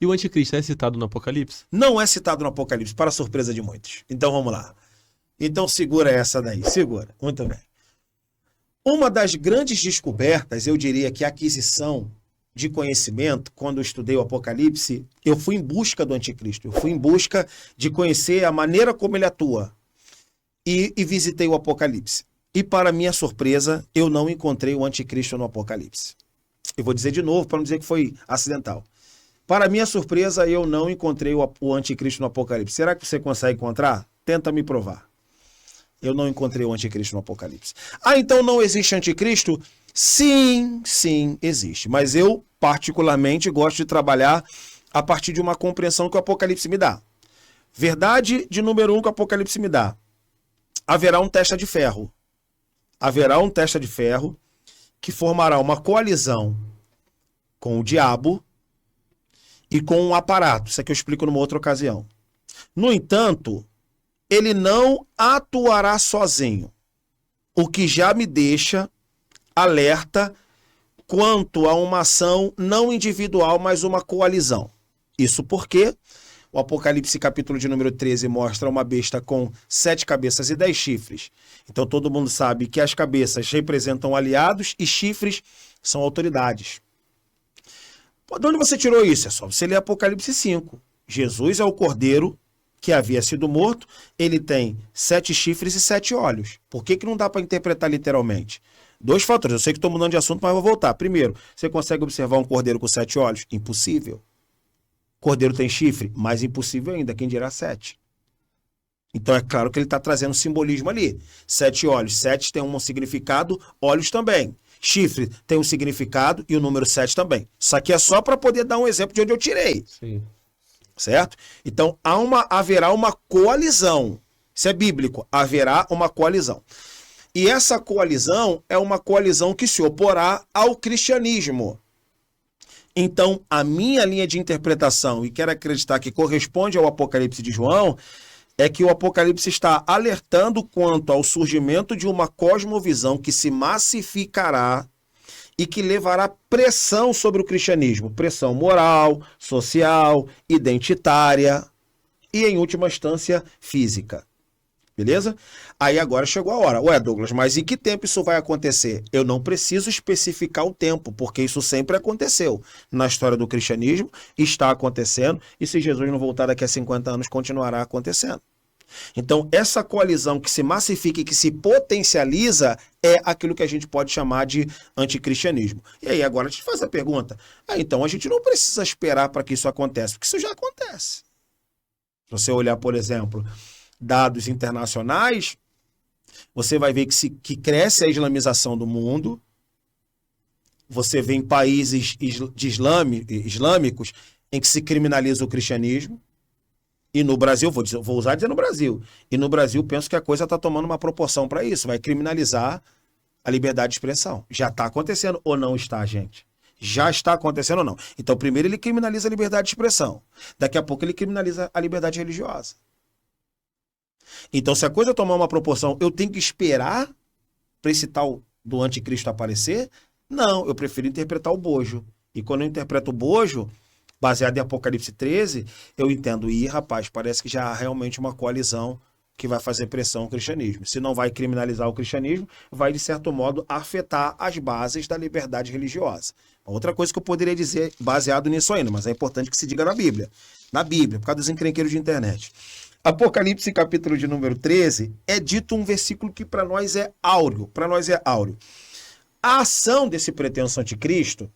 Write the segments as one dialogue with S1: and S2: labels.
S1: E o anticristo é citado no Apocalipse?
S2: Não é citado no Apocalipse, para surpresa de muitos. Então vamos lá. Então segura essa daí, segura. Muito bem. Uma das grandes descobertas, eu diria que a aquisição de conhecimento, quando eu estudei o Apocalipse, eu fui em busca do anticristo. Eu fui em busca de conhecer a maneira como ele atua. E visitei o Apocalipse. E para minha surpresa, eu não encontrei o anticristo no Apocalipse. Eu vou dizer de novo, para não dizer que foi acidental. Para minha surpresa, eu não encontrei o anticristo no Apocalipse. Será que você consegue encontrar? Tenta me provar. Eu não encontrei o anticristo no Apocalipse. Ah, então não existe anticristo? Sim, sim, existe. Mas eu, particularmente, gosto de trabalhar a partir de uma compreensão que o Apocalipse me dá. Verdade de número 1 que o Apocalipse me dá. Haverá um testa de ferro. Haverá um testa de ferro que formará uma coalizão com o diabo e com um aparato. Isso aqui eu explico numa outra ocasião. No entanto, ele não atuará sozinho, o que já me deixa alerta quanto a uma ação não individual, mas uma coalizão. Isso porque o Apocalipse capítulo de número 13 mostra uma besta com 7 cabeças e 10 chifres. Então todo mundo sabe que as cabeças representam aliados e chifres são autoridades. De onde você tirou isso? É só você ler Apocalipse 5. Jesus é o cordeiro que havia sido morto, ele tem 7 chifres e 7 olhos. Por que não dá para interpretar literalmente? 2 fatores. Eu sei que estou mudando de assunto, mas vou voltar. Primeiro, você consegue observar um cordeiro com 7 olhos? Impossível. Cordeiro tem chifre? Mais impossível ainda, quem dirá 7. Então é claro que ele está trazendo simbolismo ali. 7 olhos. 7 tem um significado, olhos também. Chifre tem um significado e o número 7 também. Isso aqui é só para poder dar um exemplo de onde eu tirei.
S1: Sim.
S2: Certo? Então haverá uma coalizão. Isso é bíblico. Haverá uma coalizão. E essa coalizão é uma coalizão que se oporá ao cristianismo. Então, a minha linha de interpretação, e quero acreditar que corresponde ao Apocalipse de João, é que o Apocalipse está alertando quanto ao surgimento de uma cosmovisão que se massificará e que levará pressão sobre o cristianismo. Pressão moral, social, identitária e, em última instância, física. Beleza? Aí agora chegou a hora. Ué, Douglas, mas em que tempo isso vai acontecer? Eu não preciso especificar o tempo, porque isso sempre aconteceu. Na história do cristianismo, está acontecendo, e se Jesus não voltar daqui a 50 anos, continuará acontecendo. Então, essa coalizão que se massifica e que se potencializa é aquilo que a gente pode chamar de anticristianismo. E aí agora a gente faz a pergunta. Então a gente não precisa esperar para que isso aconteça, porque isso já acontece. Se você olhar, por exemplo, dados internacionais, você vai ver que cresce a islamização do mundo. Você vê em países islâmicos em que se criminaliza o cristianismo. E no Brasil, vou usar dizer no Brasil. E no Brasil, penso que a coisa está tomando uma proporção para isso. Vai criminalizar a liberdade de expressão. Já está acontecendo ou não está, gente? Já está acontecendo ou não? Então, primeiro ele criminaliza a liberdade de expressão. Daqui a pouco ele criminaliza a liberdade religiosa. Então, se a coisa tomar uma proporção, eu tenho que esperar para esse tal do anticristo aparecer? Não, eu prefiro interpretar o bojo. E quando eu interpreto o bojo, baseado em Apocalipse 13, eu entendo, rapaz, parece que já há realmente uma coalizão que vai fazer pressão ao cristianismo. Se não vai criminalizar o cristianismo, vai, de certo modo, afetar as bases da liberdade religiosa. Outra coisa que eu poderia dizer baseado nisso ainda, mas é importante que se diga na Bíblia. Na Bíblia, por causa dos encrenqueiros de internet. Apocalipse, capítulo de número 13, é dito um versículo que para nós é áureo. Para nós é áureo. A ação desse pretenso anticristo,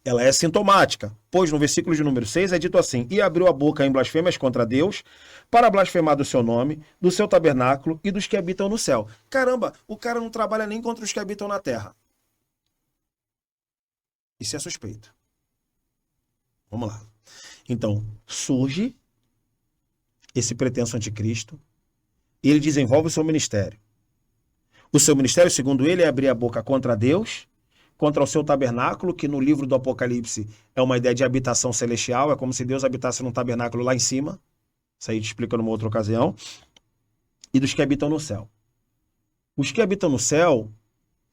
S2: ela é sintomática, pois no versículo de número 6 é dito assim: e abriu a boca em blasfêmias contra Deus, para blasfemar do seu nome, do seu tabernáculo e dos que habitam no céu. Caramba, o cara não trabalha nem contra os que habitam na terra. Isso é suspeito. Vamos lá. Então, surge esse pretenso anticristo e ele desenvolve o seu ministério. O seu ministério, segundo ele, é abrir a boca contra Deus, contra o seu tabernáculo, que no livro do Apocalipse é uma ideia de habitação celestial, é como se Deus habitasse num tabernáculo lá em cima. Isso aí te explica numa outra ocasião. E dos que habitam no céu. Os que habitam no céu,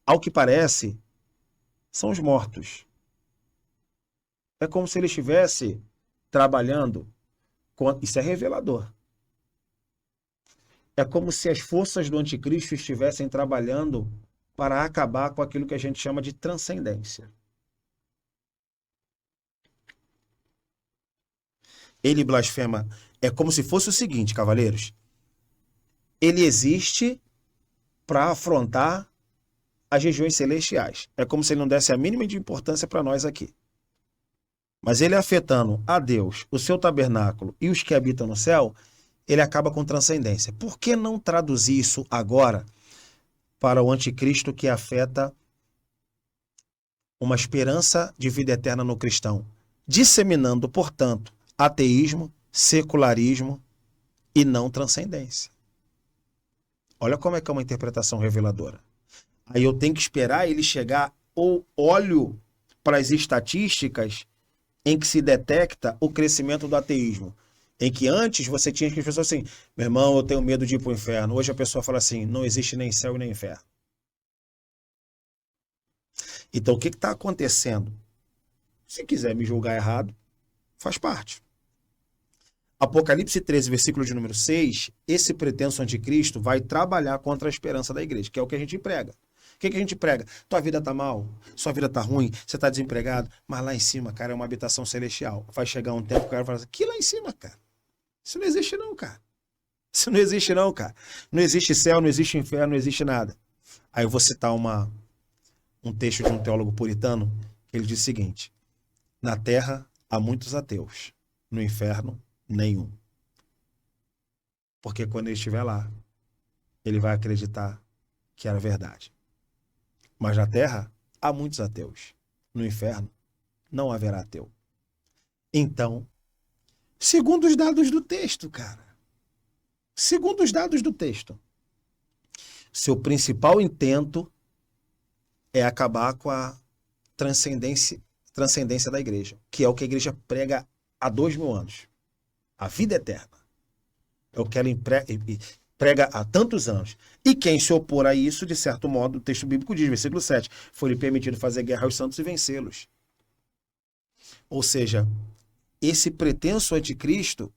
S2: ao que parece, são os mortos. É como se ele estivesse trabalhando, isso é revelador. É como se as forças do anticristo estivessem trabalhando para acabar com aquilo que a gente chama de transcendência. Ele blasfema. É como se fosse o seguinte, cavaleiros. Ele existe para afrontar as regiões celestiais. É como se ele não desse a mínima de importância para nós aqui. Mas ele afetando a Deus, o seu tabernáculo e os que habitam no céu, ele acaba com transcendência. Por que não traduzir isso agora para o anticristo que afeta uma esperança de vida eterna no cristão? Disseminando, portanto, ateísmo, secularismo e não transcendência. Olha como é que é uma interpretação reveladora. Aí eu tenho que esperar ele chegar, ou olho para as estatísticas em que se detecta o crescimento do ateísmo. Em que antes você tinha as pessoas assim, meu irmão, eu tenho medo de ir para o inferno. Hoje a pessoa fala assim, não existe nem céu e nem inferno. Então o que está acontecendo? Se quiser me julgar errado, faz parte. Apocalipse 13, versículo de número 6, esse pretenso anticristo vai trabalhar contra a esperança da igreja, que é o que a gente prega. O que a gente prega? Tua vida tá mal, sua vida tá ruim, você tá desempregado, mas lá em cima, cara, é uma habitação celestial. Vai chegar um tempo que o cara vai falar assim, que lá em cima, cara? Isso não existe não, cara. Isso não existe não, cara. Não existe céu, não existe inferno, não existe nada. Aí eu vou citar um texto de um teólogo puritano, que ele diz o seguinte, na terra há muitos ateus, no inferno nenhum. Porque quando ele estiver lá, ele vai acreditar que era verdade. Mas na terra há muitos ateus. No inferno não haverá ateu. Então, segundo os dados do texto, cara. Segundo os dados do texto, seu principal intento é acabar com a transcendência da igreja, que é o que a igreja prega há 2000 anos. A vida eterna. É o que ela prega há tantos anos. E quem se opor a isso, de certo modo, o texto bíblico diz, versículo 7, foi-lhe permitido fazer guerra aos santos e vencê-los. Ou seja, esse pretenso anticristo,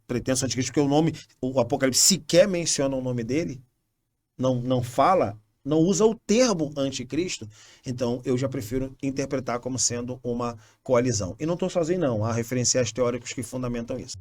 S2: porque o Apocalipse sequer menciona o nome dele, não fala, não usa o termo anticristo, então eu já prefiro interpretar como sendo uma coalizão. E não estou sozinho não, há referenciais teóricos que fundamentam isso.